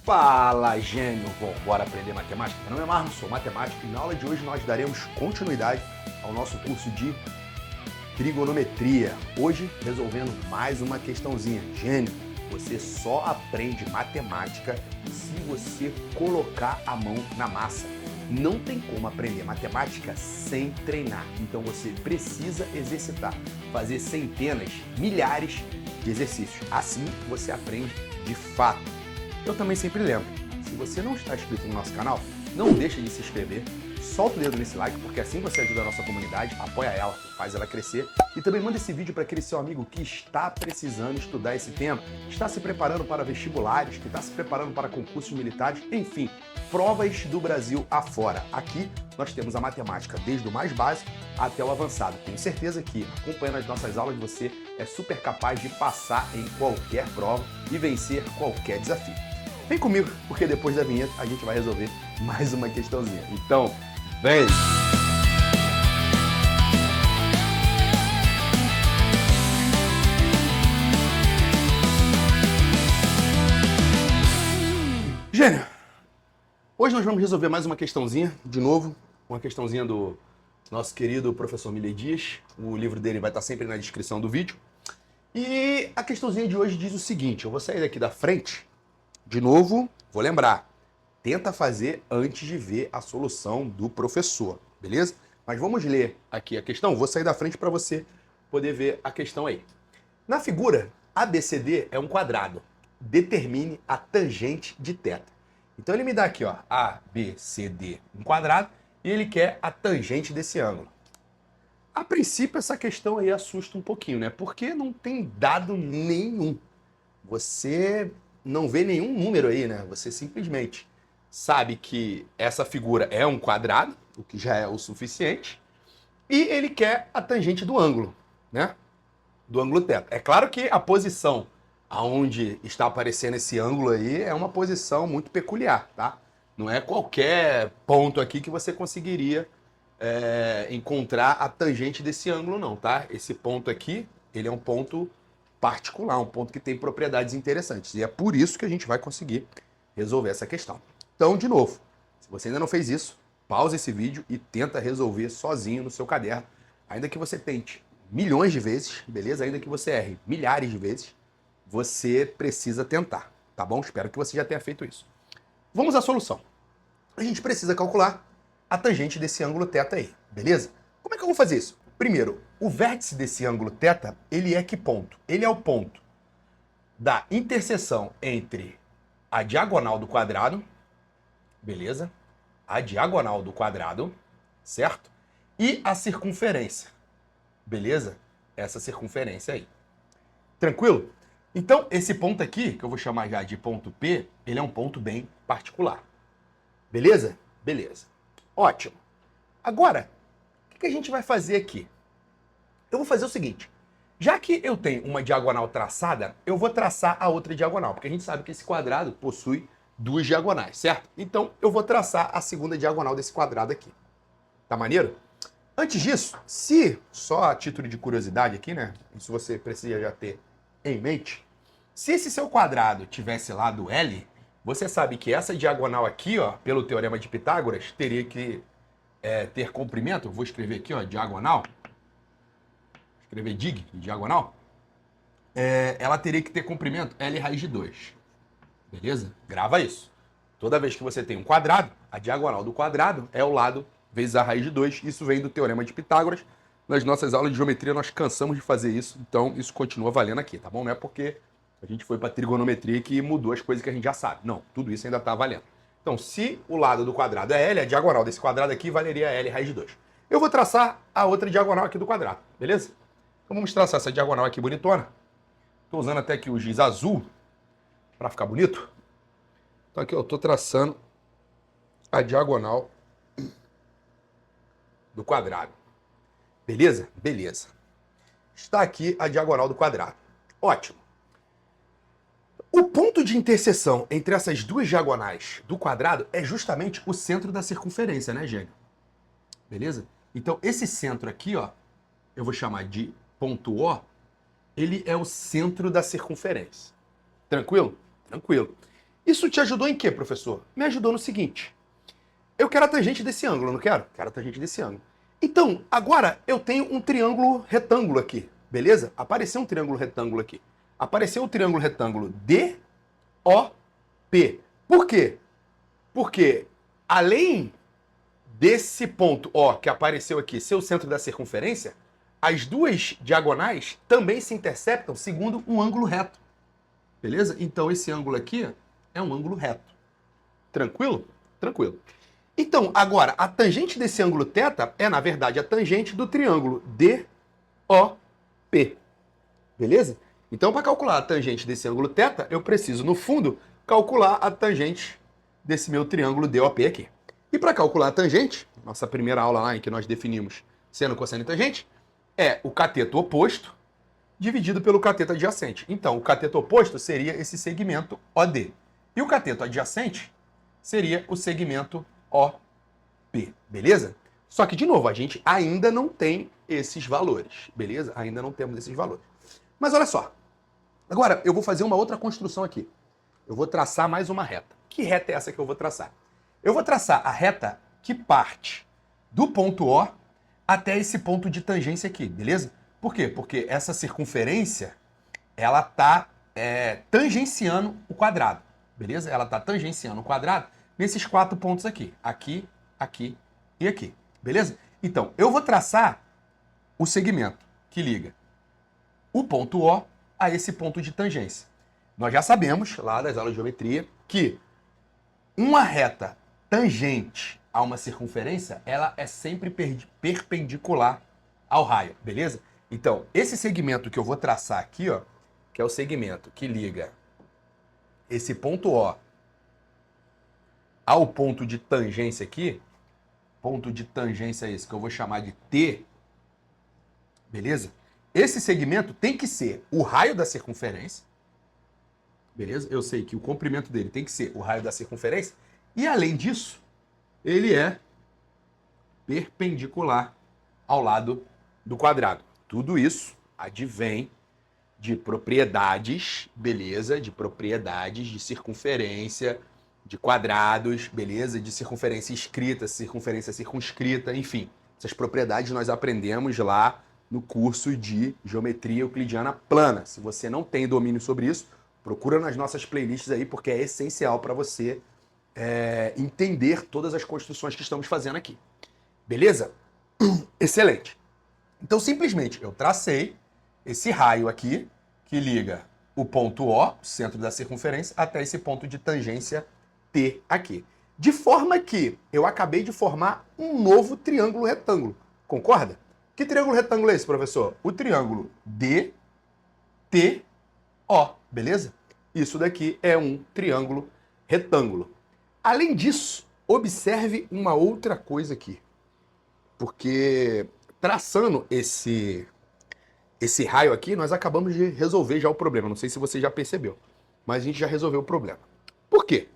Fala, gênio! Bom, bora aprender matemática? Meu nome é Marlon, sou matemático e na aula de hoje nós daremos continuidade ao nosso curso de trigonometria. Hoje, resolvendo mais uma questãozinha. Gênio, você só aprende matemática se você colocar a mão na massa. Não tem como aprender matemática sem treinar. Então você precisa exercitar, fazer centenas, milhares de exercícios. Assim você aprende de fato. Eu também sempre lembro, se você não está inscrito no nosso canal, não deixa de se inscrever, solta o dedo nesse like, porque assim você ajuda a nossa comunidade, apoia ela, faz ela crescer e também manda esse vídeo para aquele seu amigo que está precisando estudar esse tema, está se preparando para vestibulares, que está se preparando para concursos militares, enfim, provas do Brasil afora. Aqui nós temos a matemática desde o mais básico até o avançado. Tenho certeza que, acompanhando as nossas aulas, você é super capaz de passar em qualquer prova e vencer qualquer desafio. Vem comigo, porque depois da vinheta a gente vai resolver mais uma questãozinha. Então, vem! Gênio, hoje nós vamos resolver mais uma questãozinha, de novo, uma questãozinha do nosso querido professor Milei Dias. O livro dele vai estar sempre na descrição do vídeo. E a questãozinha de hoje diz o seguinte, eu vou sair daqui da frente. De novo, vou lembrar, tenta fazer antes de ver a solução do professor, beleza? Mas vamos ler aqui a questão, vou sair da frente para você poder ver a questão aí. Na figura, ABCD é um quadrado. Determine a tangente de θ. Então ele me dá aqui, ó, ABCD, um quadrado, e ele quer a tangente desse ângulo. A princípio, essa questão aí assusta um pouquinho, né? Porque não tem dado nenhum. Você não vê nenhum número aí, né? Você simplesmente sabe que essa figura é um quadrado, o que já é o suficiente, e ele quer a tangente do ângulo, né? Do ângulo θ. É claro que a posição aonde está aparecendo esse ângulo aí é uma posição muito peculiar, tá? Não é qualquer ponto aqui que você conseguiria encontrar a tangente desse ângulo, não, tá? Esse ponto aqui, ele é um ponto particular, um ponto que tem propriedades interessantes. E é por isso que a gente vai conseguir resolver essa questão. Então, de novo, se você ainda não fez isso, pausa esse vídeo e tenta resolver sozinho no seu caderno. Ainda que você tente milhões de vezes, beleza? Ainda que você erre milhares de vezes, você precisa tentar, tá bom? Espero que você já tenha feito isso. Vamos à solução. A gente precisa calcular a tangente desse ângulo θ aí, beleza? Como é que eu vou fazer isso? Primeiro, o vértice desse ângulo θ, ele é que ponto? Ele é o ponto da interseção entre a diagonal do quadrado, beleza? A diagonal do quadrado, certo? E a circunferência, beleza? Essa circunferência aí. Tranquilo? Então, esse ponto aqui, que eu vou chamar já de ponto P, ele é um ponto bem particular. Beleza? Beleza. Ótimo. Agora, o que a gente vai fazer aqui? Eu vou fazer o seguinte, já que eu tenho uma diagonal traçada, eu vou traçar a outra diagonal, porque a gente sabe que esse quadrado possui duas diagonais, certo? Então, eu vou traçar a segunda diagonal desse quadrado aqui. Tá maneiro? Antes disso, só a título de curiosidade aqui, né? Isso você precisa já ter em mente. Se esse seu quadrado tivesse lado L, você sabe que essa diagonal aqui, ó, pelo teorema de Pitágoras, teria que ter comprimento. Vou escrever aqui, ó, diagonal. Escrever dig, diagonal. Ela teria que ter comprimento L raiz de 2. Beleza? Grava isso. Toda vez que você tem um quadrado, a diagonal do quadrado é o lado vezes a raiz de 2. Isso vem do teorema de Pitágoras. Nas nossas aulas de geometria nós cansamos de fazer isso, então isso continua valendo aqui, tá bom? Não é porque a gente foi para trigonometria que mudou as coisas que a gente já sabe. Não, tudo isso ainda está valendo. Então, se o lado do quadrado é L, a diagonal desse quadrado aqui valeria L raiz de 2. Eu vou traçar a outra diagonal aqui do quadrado, beleza? Então vamos traçar essa diagonal aqui bonitona. Estou usando até aqui o giz azul para ficar bonito. Então aqui eu estou traçando a diagonal do quadrado. Beleza? Beleza. Está aqui a diagonal do quadrado. Ótimo. O ponto de interseção entre essas duas diagonais do quadrado é justamente o centro da circunferência, né, gênio? Beleza? Então, esse centro aqui, ó, eu vou chamar de ponto O, ele é o centro da circunferência. Tranquilo? Tranquilo. Isso te ajudou em quê, professor? Me ajudou no seguinte. Eu quero a tangente desse ângulo, não quero? Quero a tangente desse ângulo. Então, agora eu tenho um triângulo retângulo aqui, beleza? Apareceu um triângulo retângulo aqui. Apareceu o triângulo retângulo DOP. Por quê? Porque além desse ponto O que apareceu aqui ser o centro da circunferência, as duas diagonais também se interceptam segundo um ângulo reto. Beleza? Então esse ângulo aqui é um ângulo reto. Tranquilo? Tranquilo. Então, agora, a tangente desse ângulo θ é, na verdade, a tangente do triângulo DOP. Beleza? Então, para calcular a tangente desse ângulo θ, eu preciso, no fundo, calcular a tangente desse meu triângulo DOP aqui. E para calcular a tangente, nossa primeira aula lá em que nós definimos seno, cosseno e tangente, é o cateto oposto dividido pelo cateto adjacente. Então, o cateto oposto seria esse segmento OD. E o cateto adjacente seria o segmento OP, beleza? Só que, de novo, a gente ainda não tem esses valores, beleza? Ainda não temos esses valores. Mas olha só, agora eu vou fazer uma outra construção aqui. Eu vou traçar mais uma reta. Que reta é essa que eu vou traçar? Eu vou traçar a reta que parte do ponto O até esse ponto de tangência aqui, beleza? Por quê? Porque essa circunferência, ela está tangenciando o quadrado, beleza? Ela está tangenciando o quadrado nesses 4 pontos aqui. Aqui, aqui e aqui, beleza? Então, eu vou traçar o segmento que liga o ponto O a esse ponto de tangência. Nós já sabemos, lá das aulas de geometria, que uma reta tangente a uma circunferência, ela é sempre perpendicular ao raio, beleza? Então, esse segmento que eu vou traçar aqui, ó, que é o segmento que liga esse ponto O ao ponto de tangência aqui, ponto de tangência esse que eu vou chamar de T, beleza? Esse segmento tem que ser o raio da circunferência, beleza? Eu sei que o comprimento dele tem que ser o raio da circunferência, e além disso, ele é perpendicular ao lado do quadrado. Tudo isso advém de propriedades, beleza? De propriedades de circunferência, de quadrados, beleza? De circunferência escrita, circunferência circunscrita, enfim. Essas propriedades nós aprendemos lá no curso de Geometria Euclidiana Plana. Se você não tem domínio sobre isso, procura nas nossas playlists aí, porque é essencial para você entender todas as construções que estamos fazendo aqui. Beleza? Excelente. Então, simplesmente, eu tracei esse raio aqui, que liga o ponto O, centro da circunferência, até esse ponto de tangência T aqui. De forma que eu acabei de formar um novo triângulo retângulo. Concorda? Que triângulo retângulo é esse, professor? O triângulo DTO, beleza? Isso daqui é um triângulo retângulo. Além disso, observe uma outra coisa aqui. Porque traçando esse raio aqui, nós acabamos de resolver já o problema. Não sei se você já percebeu, mas a gente já resolveu o problema. Por quê?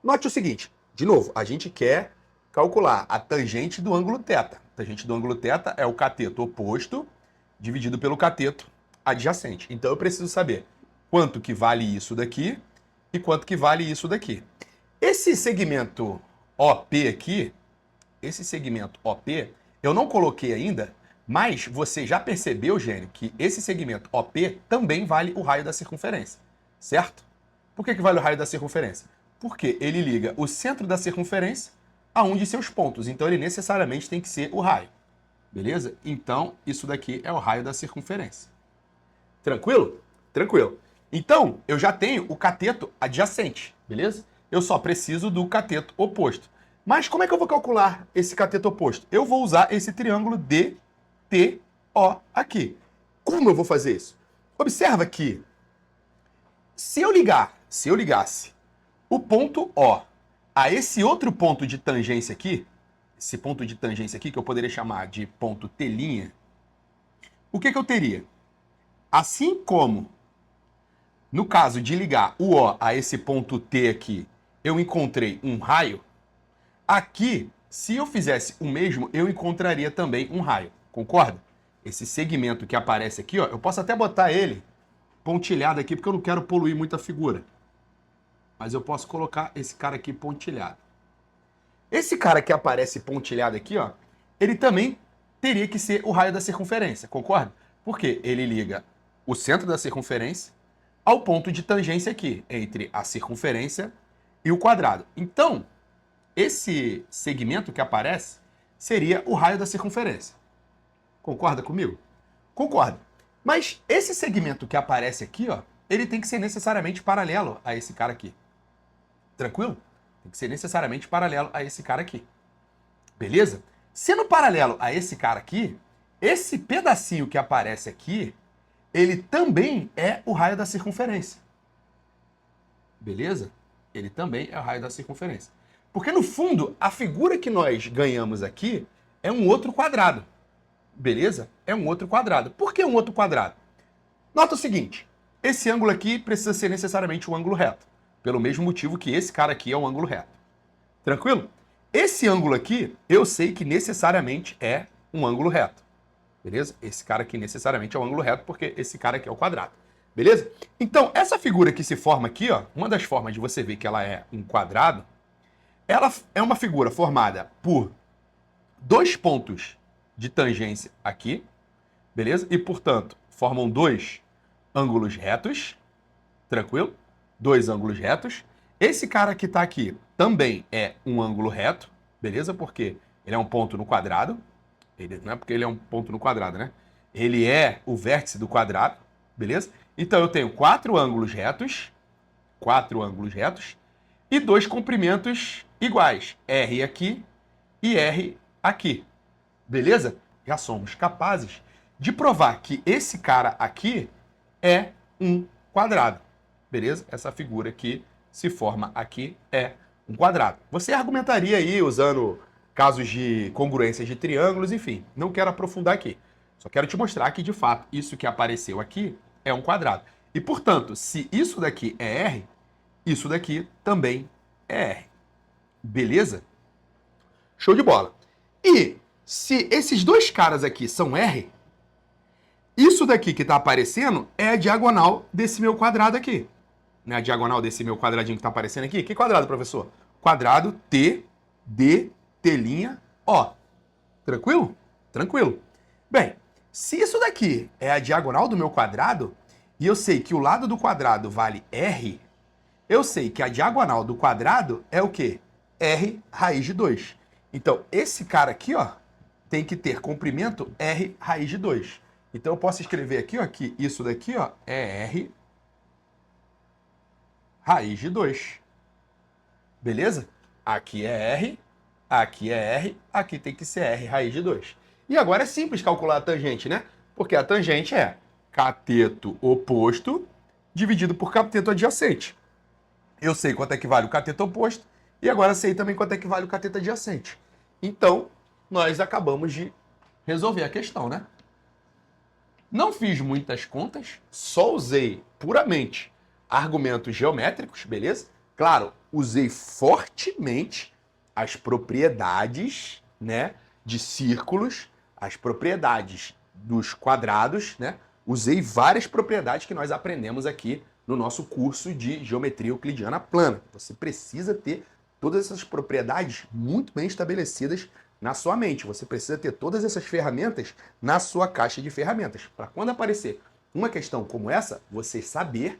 Note o seguinte, de novo, a gente quer calcular a tangente do ângulo θ. A tangente do ângulo θ é o cateto oposto dividido pelo cateto adjacente. Então eu preciso saber quanto que vale isso daqui e quanto que vale isso daqui. Esse segmento OP aqui, esse segmento OP, eu não coloquei ainda, mas você já percebeu, Gênio, que esse segmento OP também vale o raio da circunferência, certo? Por que vale o raio da circunferência? Porque ele liga o centro da circunferência a um de seus pontos, então ele necessariamente tem que ser o raio, beleza? Então, isso daqui é o raio da circunferência. Tranquilo? Tranquilo. Então, eu já tenho o cateto adjacente, beleza? Eu só preciso do cateto oposto. Mas como é que eu vou calcular esse cateto oposto? Eu vou usar esse triângulo DTO aqui. Como eu vou fazer isso? Observa que se eu ligasse o ponto O a esse outro ponto de tangência aqui, esse ponto de tangência aqui que eu poderia chamar de ponto T', o que eu teria? Assim como no caso de ligar o O a esse ponto T aqui, eu encontrei um raio, aqui, se eu fizesse o mesmo, eu encontraria também um raio. Concorda? Esse segmento que aparece aqui, ó, eu posso até botar ele pontilhado aqui, porque eu não quero poluir muito a figura. mas eu posso colocar esse cara aqui pontilhado. Esse cara que aparece pontilhado aqui, ó, ele também teria que ser o raio da circunferência, concorda? Porque ele liga o centro da circunferência ao ponto de tangência aqui, entre a circunferência e o quadrado. Então, esse segmento que aparece seria o raio da circunferência. Concorda comigo? Concordo. Mas esse segmento que aparece aqui, ó, ele tem que ser necessariamente paralelo a esse cara aqui. Tranquilo? Tem que ser necessariamente paralelo a esse cara aqui. Beleza? Sendo paralelo a esse cara aqui, esse pedacinho que aparece aqui, ele também é o raio da circunferência. Beleza? Ele também é o raio da circunferência. Porque, no fundo, a figura que nós ganhamos aqui é um outro quadrado. Beleza? É um outro quadrado. Por que um outro quadrado? Nota o seguinte, esse ângulo aqui precisa ser necessariamente um ângulo reto. Pelo mesmo motivo que esse cara aqui é um ângulo reto. Tranquilo? Esse ângulo aqui, eu sei que necessariamente é um ângulo reto. Beleza? Esse cara aqui necessariamente é um ângulo reto, porque esse cara aqui é o quadrado. Beleza? Então, essa figura que se forma aqui, ó, uma das formas de você ver que ela é um quadrado, ela é uma figura formada por dois pontos de tangência aqui, beleza? E, portanto, formam dois ângulos retos, tranquilo? Dois ângulos retos. Esse cara que está aqui também é um ângulo reto, beleza? Porque ele é um ponto no quadrado. Ele, não é porque ele é um ponto no quadrado, né? Ele é o vértice do quadrado, beleza? Então eu tenho quatro ângulos retos e dois comprimentos iguais, R aqui e R aqui, beleza? Já somos capazes de provar que esse cara aqui é um quadrado, beleza? Essa figura que se forma aqui é um quadrado. Você argumentaria aí usando casos de congruências de triângulos, enfim, não quero aprofundar aqui. Só quero te mostrar que, de fato, isso que apareceu aqui é um quadrado. E, portanto, se isso daqui é R, isso daqui também é R. Beleza? Show de bola. E se esses dois caras aqui são R, isso daqui que está aparecendo é a diagonal desse meu quadrado aqui. Né? A diagonal desse meu quadradinho que está aparecendo aqui. Que quadrado, professor? Quadrado T, D, T', O. Tranquilo? Tranquilo. Bem, se isso daqui é a diagonal do meu quadrado, e eu sei que o lado do quadrado vale R, eu sei que a diagonal do quadrado é o quê? R raiz de 2. Então, esse cara aqui, ó, tem que ter comprimento R raiz de 2. Então, eu posso escrever aqui, ó, que isso daqui, ó, é R raiz de 2. Beleza? Aqui é R, aqui é R, aqui tem que ser R raiz de 2. E agora é simples calcular a tangente, né? Porque a tangente é cateto oposto dividido por cateto adjacente. Eu sei quanto é que vale o cateto oposto e agora sei também quanto é que vale o cateto adjacente. Então, nós acabamos de resolver a questão, né? Não fiz muitas contas, só usei puramente argumentos geométricos, beleza? Claro, usei fortemente as propriedades, né, de círculos, as propriedades dos quadrados, né? Usei várias propriedades que nós aprendemos aqui no nosso curso de Geometria Euclidiana Plana. Você precisa ter todas essas propriedades muito bem estabelecidas na sua mente. Você precisa ter todas essas ferramentas na sua caixa de ferramentas. Para quando aparecer uma questão como essa, você saber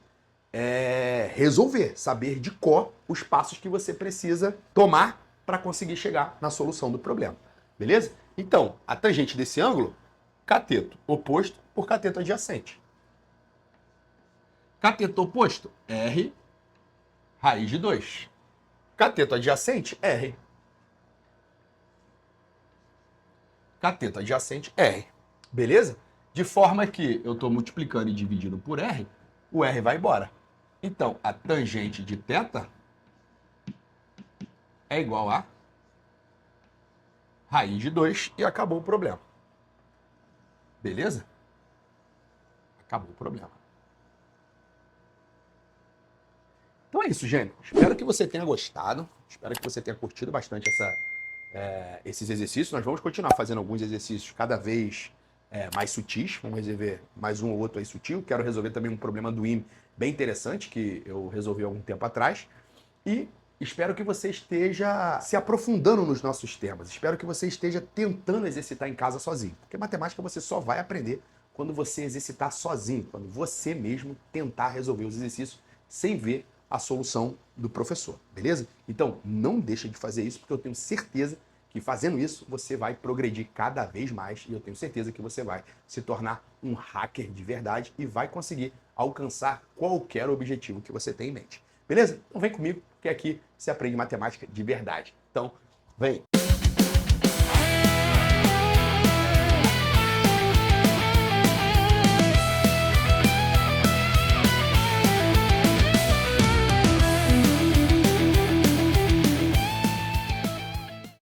resolver, saber de cor os passos que você precisa tomar para conseguir chegar na solução do problema. Beleza? Então, a tangente desse ângulo, cateto oposto por cateto adjacente. Cateto oposto, R raiz de 2. Cateto adjacente, R. Cateto adjacente, R. Beleza? De forma que eu estou multiplicando e dividindo por R, o R vai embora. Então, a tangente de θ é igual a raiz de 2 e acabou o problema. Beleza? Acabou o problema. Então é isso, gente. Espero que você tenha gostado. Espero que você tenha curtido bastante esses exercícios. Nós vamos continuar fazendo alguns exercícios cada vez mais sutis. Vamos resolver mais um ou outro aí sutil. Quero resolver também um problema do IME bem interessante que eu resolvi há algum tempo atrás. E espero que você esteja se aprofundando nos nossos temas. Espero que você esteja tentando exercitar em casa sozinho. Porque matemática você só vai aprender quando você exercitar sozinho, quando você mesmo tentar resolver os exercícios sem ver a solução do professor, beleza? Então, não deixa de fazer isso, porque eu tenho certeza que fazendo isso, você vai progredir cada vez mais e eu tenho certeza que você vai se tornar um hacker de verdade e vai conseguir alcançar qualquer objetivo que você tem em mente. Beleza? Então vem comigo, que aqui você aprende matemática de verdade. Então, vem!